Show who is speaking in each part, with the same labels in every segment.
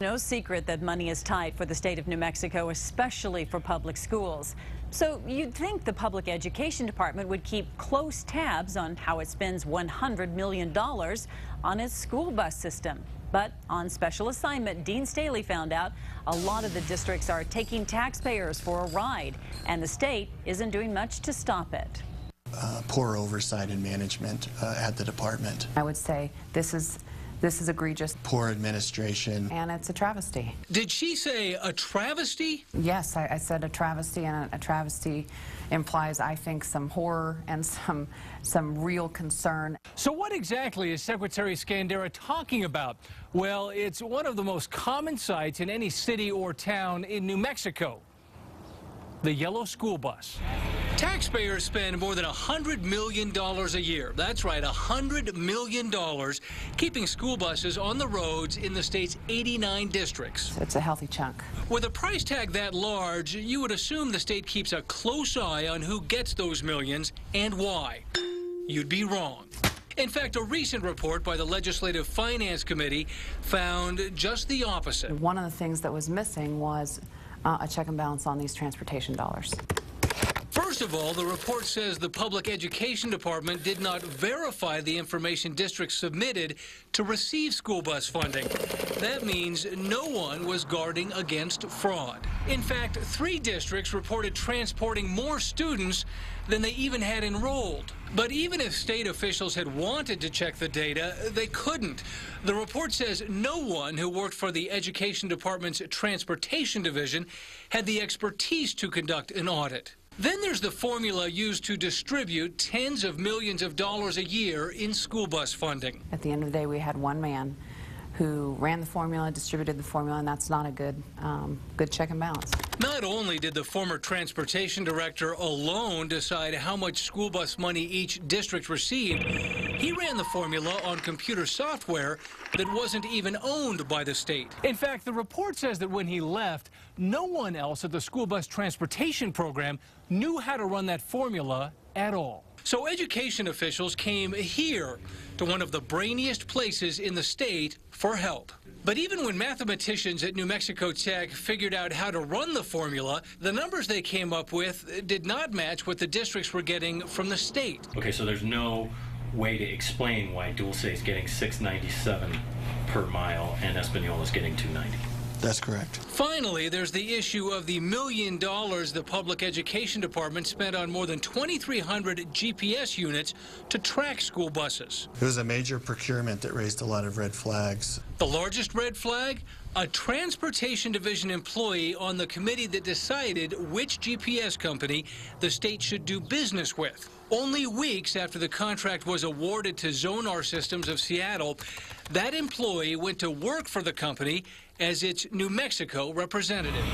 Speaker 1: No secret that money is tight for the state of New Mexico, especially for public schools. So you'd think the public education department would keep close tabs on how it spends $100 million on its school bus system. But on special assignment, Dean Staley found out a lot of the districts are taking taxpayers for a ride, and the state isn't doing much to stop it.
Speaker 2: Poor oversight and management at the department.
Speaker 3: I would say this is egregious.
Speaker 2: Poor administration.
Speaker 3: And it's a travesty.
Speaker 4: Did she say a travesty?
Speaker 3: Yes, I said a travesty, and a travesty implies, I think, some horror and some real concern.
Speaker 4: So what exactly is Secretary Skandera talking about? Well, it's one of the most common sights in any city or town in New Mexico. The yellow school bus. Taxpayers spend more than $100 million a year. That's right, $100 million keeping school buses on the roads in the state's 89 districts.
Speaker 3: It's a healthy chunk.
Speaker 4: With a price tag that large, you would assume the state keeps a close eye on who gets those millions and why. You'd be wrong. In fact, a recent report by the Legislative Finance Committee found just the opposite.
Speaker 3: One of the things that was missing was a check and balance on these transportation dollars.
Speaker 4: First of all, the report says the Public Education Department did not verify the information districts submitted to receive school bus funding. That means no one was guarding against fraud. In fact, 3 districts reported transporting more students than they even had enrolled. But even if state officials had wanted to check the data, they couldn't. The report says no one who worked for the Education Department's Transportation Division had the expertise to conduct an audit. Then there's the formula used to distribute tens of millions of dollars a year in school bus funding.
Speaker 3: At the end of the day, we had one man who ran the formula, distributed the formula, and that's not a good check and balance.
Speaker 4: Not only did the former transportation director alone decide how much school bus money each district received, he ran the formula on computer software that wasn't even owned by the state. In fact, the report says that when he left, no one else at the school bus transportation program knew how to run that formula at all. So education officials came here to one of the brainiest places in the state for help. But even when mathematicians at New Mexico Tech figured out how to run the formula, the numbers they came up with did not match what the districts were getting from the state.
Speaker 5: Okay, so there's no way to explain why Dulce is getting $6.97 per mile and Espanola is getting $2.90.
Speaker 2: That's correct.
Speaker 4: Finally, there's the issue of the $1 million the Public Education Department spent on more than 2,300 GPS units to track school buses.
Speaker 2: It was a major procurement that raised a lot of red flags.
Speaker 4: The largest red flag? A Transportation Division employee on the committee that decided which GPS company the state should do business with. Only weeks after the contract was awarded to Zonar Systems of Seattle, that employee went to work for the company as its New Mexico representative.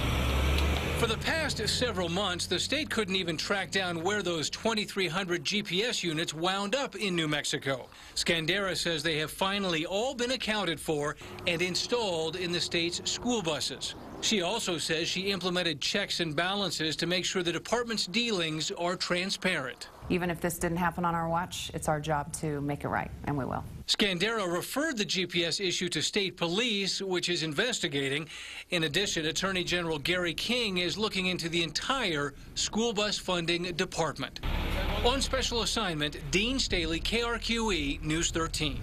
Speaker 4: For the past several months, the state couldn't even track down where those 2,300 GPS units wound up in New Mexico. Skandera says they have finally all been accounted for and installed in the state's school buses. She also says she implemented checks and balances to make sure the department's dealings are transparent.
Speaker 3: Even if this didn't happen on our watch, it's our job to make it right, and we will.
Speaker 4: Skandera referred the GPS issue to state police, which is investigating. In addition, Attorney General Gary King is looking into the entire school bus funding department. On special assignment, Dean Staley, KRQE News 13.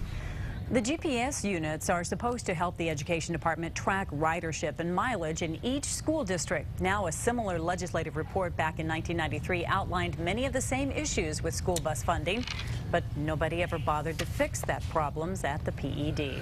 Speaker 1: The GPS units are supposed to help the Education Department track ridership and mileage in each school district. Now, a similar legislative report back in 1993 outlined many of the same issues with school bus funding, but nobody ever bothered to fix that problems at the PED.